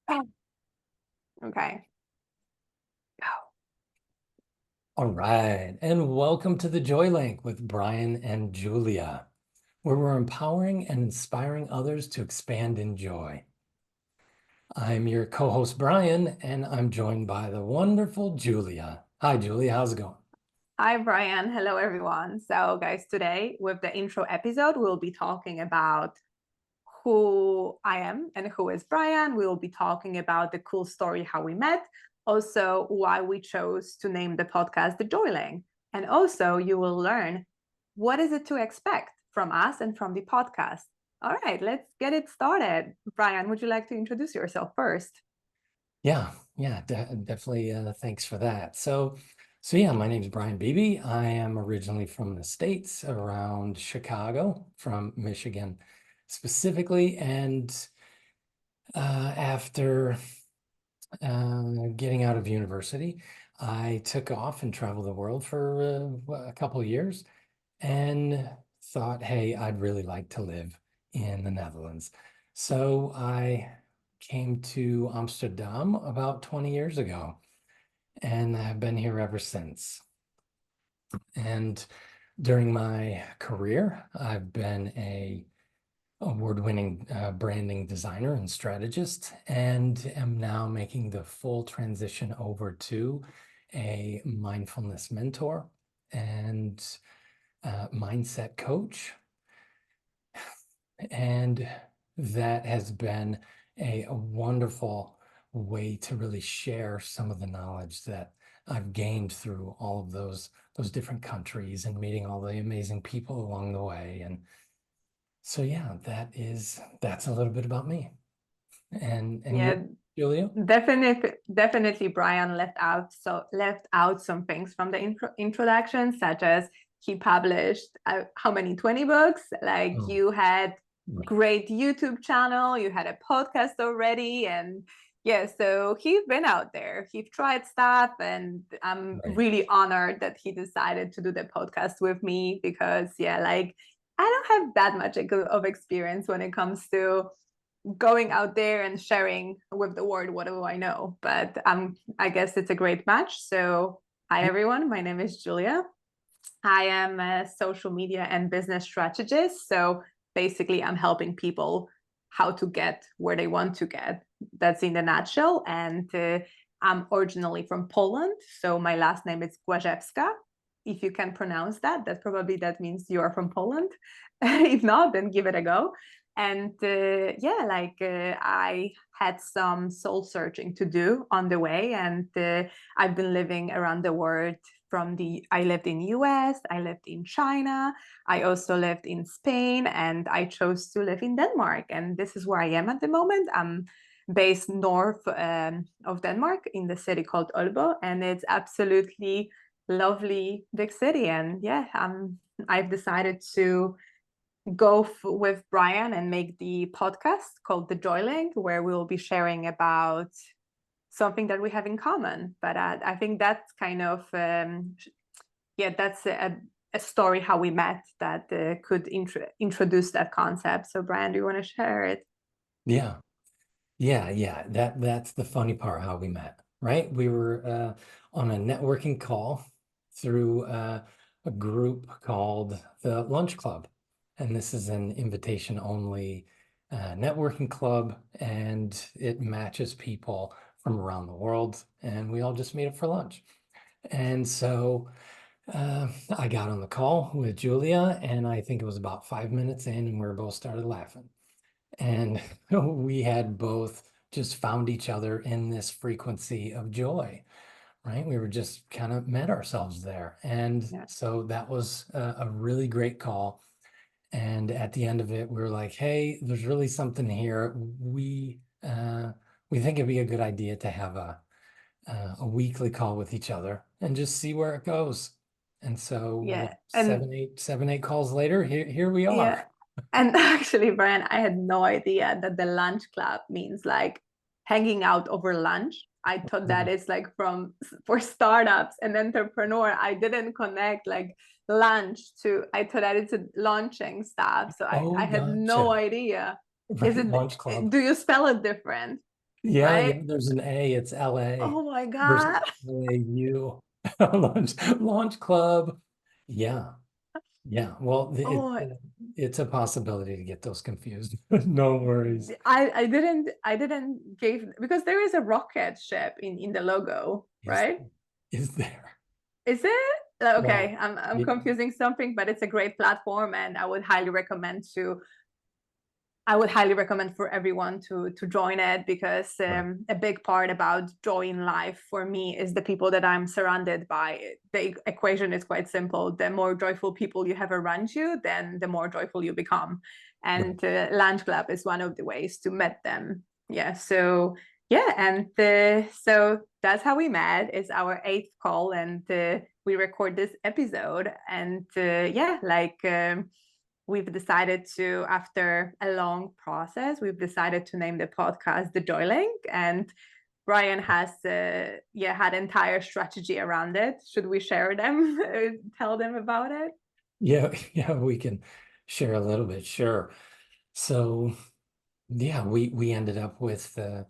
Okay. All right, and welcome to the Joy Link with Brian and Julia, where we're empowering and inspiring others to expand in joy. I'm your co-host Brian, and I'm joined by the wonderful Julia. Hi, Julia, how's it going? Hi, Brian. Hello, everyone. So, guys, today with the intro episode, we'll be talking about who I am and who is Brian. We will be talking about the cool story, how we met, also why we chose to name the podcast The Joy Link. And also, you will learn what is it to expect from us and from the podcast. All right, let's get it started. Brian, would you like to introduce yourself first? Definitely. Thanks for that. So yeah, my name is Brian Beebe. I am originally from the States, around Chicago, from Michigan specifically, and after getting out of university, I took off and traveled the world for a couple of years and thought, hey, I'd really like to live in the Netherlands. So I came to Amsterdam about 20 years ago and I've been here ever since. And during my career, I've been a award-winning branding designer and strategist, and am now making the full transition over to a mindfulness mentor and mindset coach. And that has been a wonderful way to really share some of the knowledge that I've gained through all of those different countries and meeting all the amazing people along the way. And so yeah, that's a little bit about me. And Yeah, you, Julia? definitely Brian left out some things from the introduction, such as he published how many 20 books, like Oh, you had right, great YouTube channel, you had a podcast already, and yeah, so he's been out there, he's tried stuff, and I'm right. really honored that he decided to do the podcast with me because yeah, like I don't have that much of experience when it comes to going out there and sharing with the world what do I know. But I guess it's a great match. So hi everyone, my name is Julia. I am a social media and business strategist. So basically I'm helping people how to get where they want to get. That's in the nutshell. And I'm originally from Poland. So my last name is Głażewska. If you can pronounce that, that means you are from Poland. If not, then give it a go. And I had some soul searching to do on the way, and I've been living around the world. I lived in US, I lived in China, I also lived in Spain, and I chose to live in Denmark. And this is where I am at the moment. I'm based north of Denmark in the city called Aalborg, and it's absolutely lovely big city. And yeah, I've decided to with Brian and make the podcast called The Joy Link, where we will be sharing about something that we have in common. But I think that's kind of, that's a story how we met that could introduce that concept. So, Brian, do you want to share it? Yeah. Yeah. That's the funny part, how we met, right? We were on a networking call through a group called the Lunch Club. And this is an invitation only networking club, and it matches people from around the world. And we all just meet up for lunch. And so I got on the call with Julia, and I think it was about 5 minutes in, and we both started laughing. And we had both just found each other in this frequency of joy, right? We were just kind of met ourselves there. And Yeah. so that was a really great call. And at the end of it, we were like, hey, there's really something here. We think it'd be a good idea to have a weekly call with each other and just see where it goes. And so what, Yeah. And seven, eight calls later, here we yeah. are. And actually, Brian, I had no idea that the lunch club means like hanging out over lunch. I thought that Mhm. it's like for startups and entrepreneur. I didn't connect like lunch to, I thought that it's a launching stuff. So I Oh, had no gotcha. idea. Is Right, it, Lunch Club. do you spell it different? Yeah, yeah, right? there's an A, it's LA Oh my versus God. LAU. Launch Club. Yeah, yeah. Well, Oh, it's a possibility to get those confused. No worries. I didn't give because there is a rocket ship in the logo, Is right? is there? Is it? Okay, Well, I'm yeah, confusing something, but it's a great platform, and I would highly recommend for everyone to join it because right, a big part about joy in life for me is the people that I'm surrounded by. The equation is quite simple. The more joyful people you have around you, then the more joyful you become. right. And Lunch Club is one of the ways to meet them. Yeah. So yeah, and so that's how we met. It's our eighth call, and we record this episode. And yeah, we've decided to, after a long process, we've decided to name the podcast The Joy Link. And Brian has had entire strategy around it. Should we share them? Tell them about it? Yeah, yeah, we can share a little bit, sure. So yeah, we ended up with a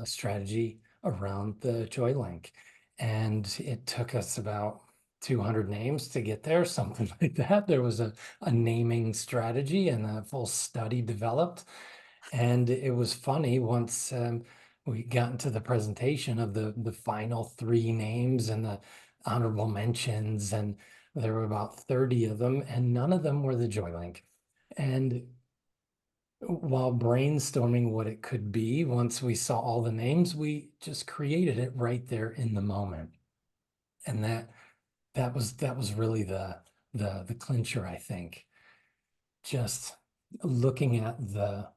strategy around the Joy Link, and it took us about 200 names to get there, something like that. There was a naming strategy and a full study developed, and it was funny once we got into the presentation of the final three names and the honorable mentions, and there were about 30 of them, and none of them were the Joy Link. And while brainstorming what it could be, once we saw all the names, we just created it right there in the moment. And that was really the clincher, I think. Just looking at the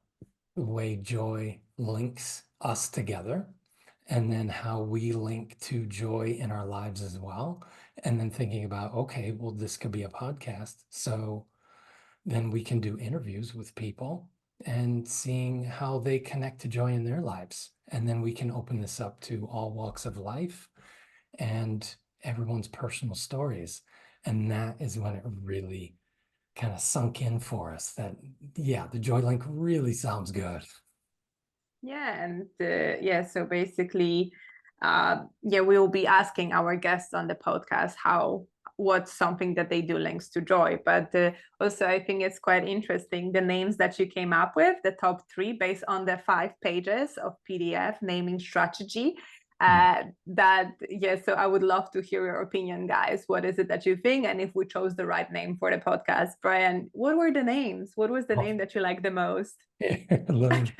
way joy links us together, and then how we link to joy in our lives as well. And then thinking about, okay, well, this could be a podcast. So then we can do interviews with people and seeing how they connect to joy in their lives. And then we can open this up to all walks of life and everyone's personal stories. And that is when it really kind of sunk in for us that, yeah, the Joy Link really sounds good. Yeah, and yeah, so basically, yeah, we will be asking our guests on the podcast what's something that they do links to joy. But also, I think it's quite interesting the names that you came up with, the top three, based on the 5 pages of PDF naming strategy. Mm. Yeah, so I would love to hear your opinion, guys. What is it that you think, and if we chose the right name for the podcast? Brian, what were the names? What was the Oh, name that you liked the most? let me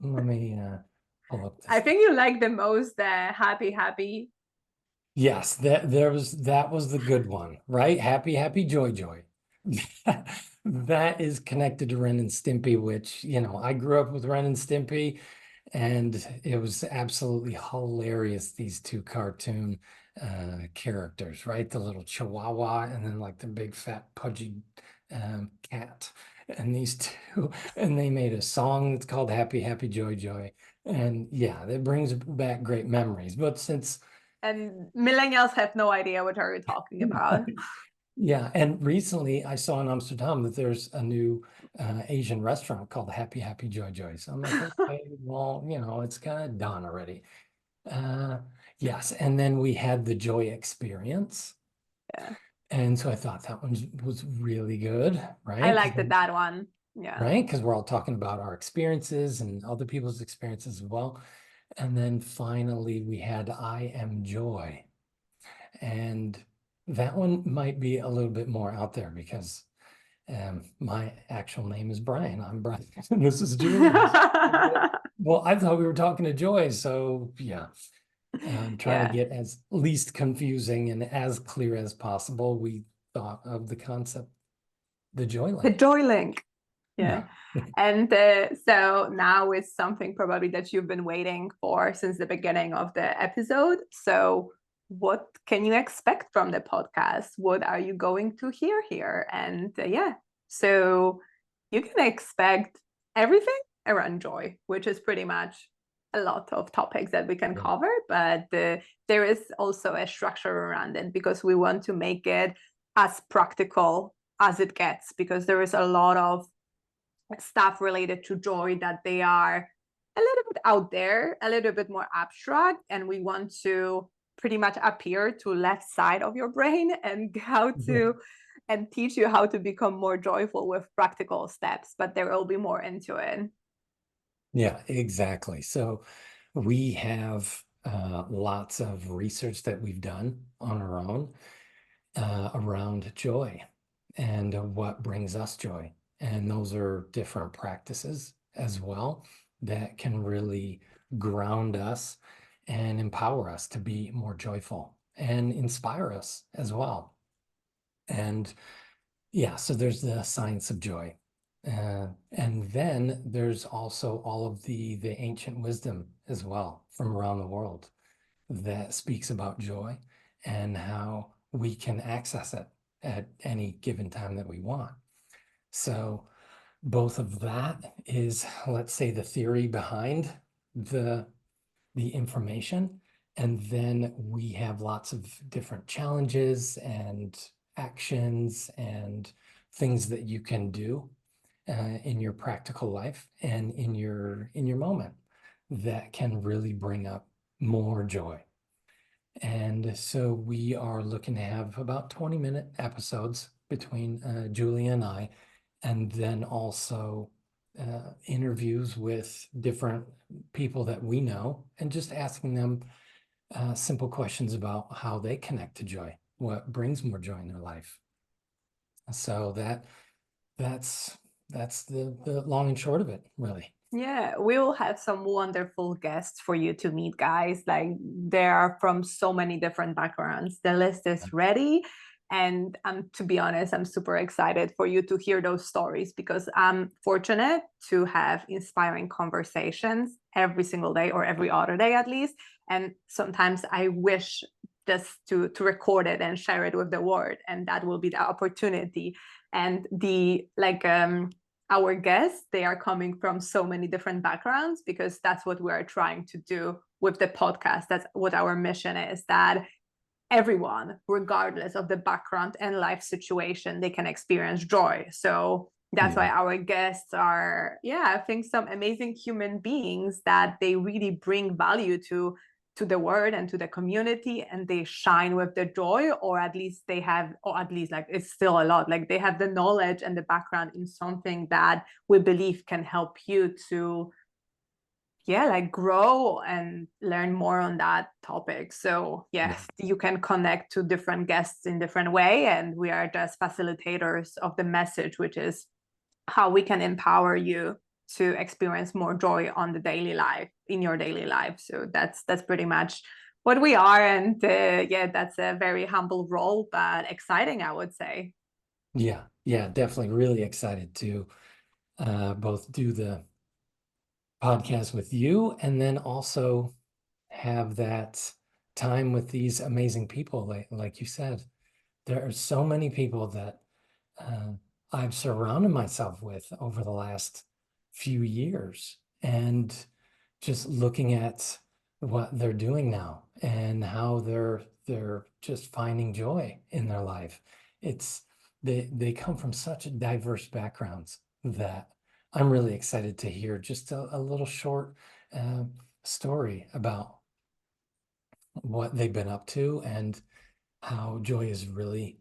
let me pull up I this. think you like the most the happy, happy. Yes, that was the good one, right? Happy, happy, joy, joy. That is connected to Ren and Stimpy, which, I grew up with Ren and Stimpy, and it was absolutely hilarious, these two cartoon characters, right? The little chihuahua and then like the big fat pudgy cat. And these two, and they made a song that's called Happy, Happy, Joy, Joy. And yeah, that brings back great memories. But since And millennials have no idea what are you talking about. yeah, and recently I saw in Amsterdam that there's a new Asian restaurant called Happy Happy Joy Joy. So I'm like, okay, well, it's kind of done already. Uh, yes, and then we had the Joy Experience, Yeah, and so I thought that one was really good, I right? liked that one. Yeah. Right, because we're all talking about our experiences and other people's experiences as well. And then finally we had I Am Joy. And that one might be a little bit more out there because my actual name is Brian. I'm Brian. And this is Julie. Well, I thought we were talking to Joy. So, yeah, trying to Yeah. get as least confusing and as clear as possible. We thought of the concept, the Joy The Link. joy link. Yeah. Yeah. And so now is something probably that you've been waiting for since the beginning of the episode. So, what can you expect from the podcast? What are you going to hear here? And yeah, so you can expect everything around joy, which is pretty much a lot of topics that we can Yeah. cover. But there is also a structure around it because we want to make it as practical as it gets because there is a lot of stuff related to joy that they are a little bit out there, a little bit more abstract, and we want to pretty much appear to left side of your brain and how to and teach you how to become more joyful with practical steps, but there will be more into it. Yeah, exactly. So we have lots of research that we've done on our own around joy and what brings us joy. And those are different practices as well that can really ground us and empower us to be more joyful and inspire us as well. And yeah, so there's the science of joy. And then there's also all of the ancient wisdom as well from around the world that speaks about joy and how we can access it at any given time that we want. So both of that is, let's say, the theory behind the the information. And then we have lots of different challenges and actions and things that you can do in your practical life and in your moment that can really bring up more joy. And so we are looking to have about 20-minute episodes between Julia and I, and then also interviews with different people that we know, and just asking them simple questions about how they connect to joy, what brings more joy in their life. So that's that's the long and short of it, really. Yeah, we will have some wonderful guests for you to meet, guys. Like they are from so many different backgrounds. The list is ready. And to be honest, I'm super excited for you to hear those stories because I'm fortunate to have inspiring conversations every single day or every other day at least. And sometimes I wish just to record it and share it with the world. And that will be the opportunity. And the like our guests, they are coming from so many different backgrounds because that's what we're trying to do with the podcast. That's what our mission is, that everyone, regardless of the background and life situation, they can experience joy. So that's why Yeah. our guests are, yeah, I think some amazing human beings that they really bring value to the world and to the community, and they shine with the joy, or at least they have, or at least like it's still a lot, like they have the knowledge and the background in something that we believe can help you to, yeah, like grow and learn more on that topic. So Yeah. yes, you can connect to different guests in different way, and we are just facilitators of the message, which is how we can empower you to experience more joy on the daily life, in your daily life. So that's pretty much what we are. And yeah, that's a very humble role, but exciting, I would say. Yeah. Yeah. Definitely really excited to both do the podcast with you and then also have that time with these amazing people. Like you said, there are so many people that uh, I've surrounded myself with over the last few years, and just looking at what they're doing now and how they're just finding joy in their life. It's they come from such diverse backgrounds that I'm really excited to hear just a little short uh, story about what they've been up to and how joy is really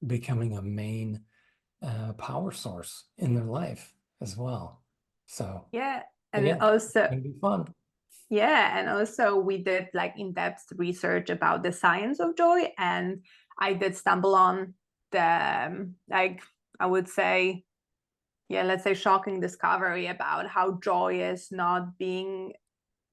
becoming a main power source in their life as well. So, Yeah. so And yeah, it's also, gonna be fun. yeah, and also we did like in-depth research about the science of joy, and I did stumble on the like, I would say, yeah, let's say shocking discovery about how joy is not being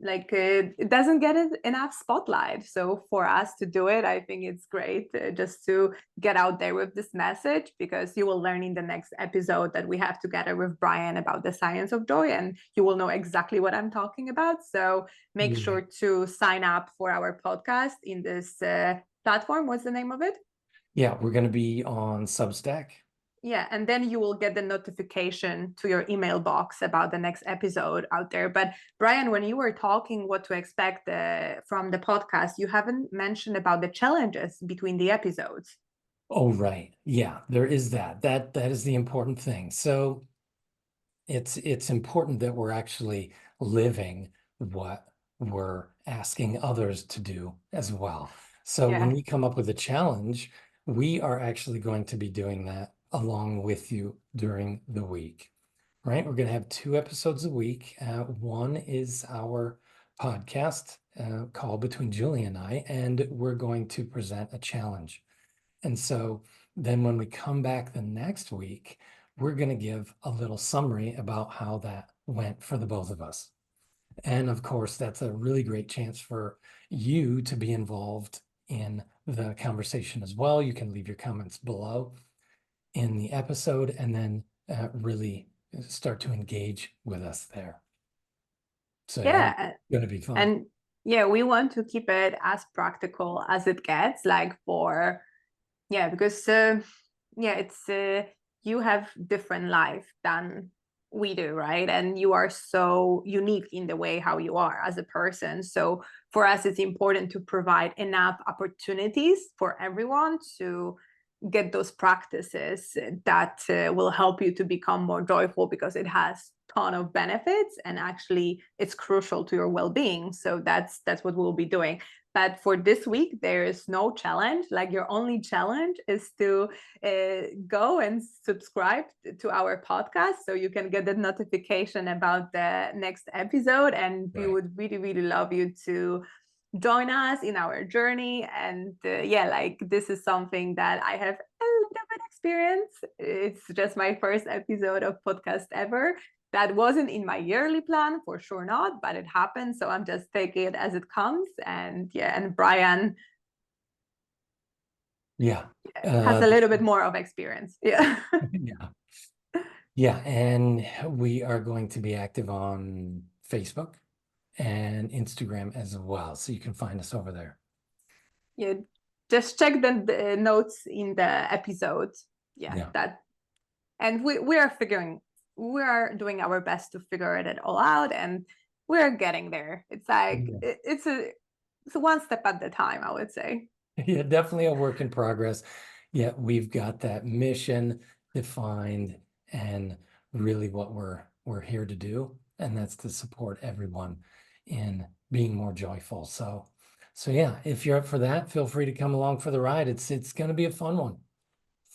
like it doesn't get it enough spotlight. So for us to do it, I think it's great just to get out there with this message, because you will learn in the next episode that we have together with Brian about the science of joy, and you will know exactly what I'm talking about. So make Yeah. sure to sign up for our podcast in this platform. What's the name of it? Yeah, we're going to be on Substack. Yeah, and then you will get the notification to your email box about the next episode out there. But Brian, when you were talking what to expect from the podcast, you haven't mentioned about the challenges between the episodes. Oh, right. Yeah, there is that. That is the important thing. So it's important that we're actually living what we're asking others to do as well. So when Yeah. we come up with a challenge, we are actually going to be doing that along with you during the week, right? We're going to have 2 episodes a week. One is our podcast call between Julie and I, and we're going to present a challenge. And so then when we come back the next week, we're going to give a little summary about how that went for the both of us. And of course, that's a really great chance for you to be involved in the conversation as well. You can leave your comments below in the episode and then really start to engage with us there. So yeah, it's Yeah. going to be fun. And yeah, we want to keep it as practical as it gets, like for, yeah, because yeah, it's you have different life than we do, right? And you are so unique in the way how you are as a person. So for us, it's important to provide enough opportunities for everyone to get those practices that will help you to become more joyful, because it has ton of benefits and actually it's crucial to your well-being. So that's what we'll be doing. But for this week, there is no challenge. Like, your only challenge is to go and subscribe to our podcast so you can get the notification about the next episode. And we Right. would really, really love you to join us in our journey. And yeah, like, this is something that I have a little bit experience. It's just my first episode of podcast ever. That wasn't in my yearly plan, for sure not, but it happened. So I'm just taking it as it comes. And yeah, and Brian Yeah. has a little bit more of experience. Yeah. Yeah. Yeah, and we are going to be active on Facebook and Instagram as well. So you can find us over there. Yeah, just check the notes in the episode. Yeah, Yeah. that. And we are doing our best to figure it all out, and we're getting there. It's like Yeah. it's one step at the time, I would say. Yeah, definitely a work in progress. Yeah, we've got that mission defined and really what we're here to do. And that's to support everyone in being more joyful. So yeah, if you're up for that, feel free to come along for the ride. It's gonna be a fun one.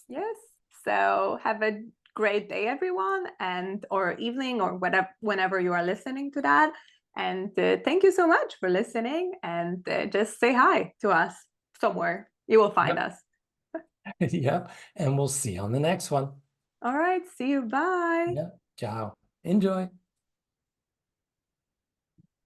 Yes. So have a great day, everyone, and or evening, or whatever, whenever you are listening to that. And thank you so much for listening. And just say hi to us somewhere. You will find Yep. us. Yep. And we'll see you on the next one. All right. See you. Bye. Yeah. Ciao. Enjoy.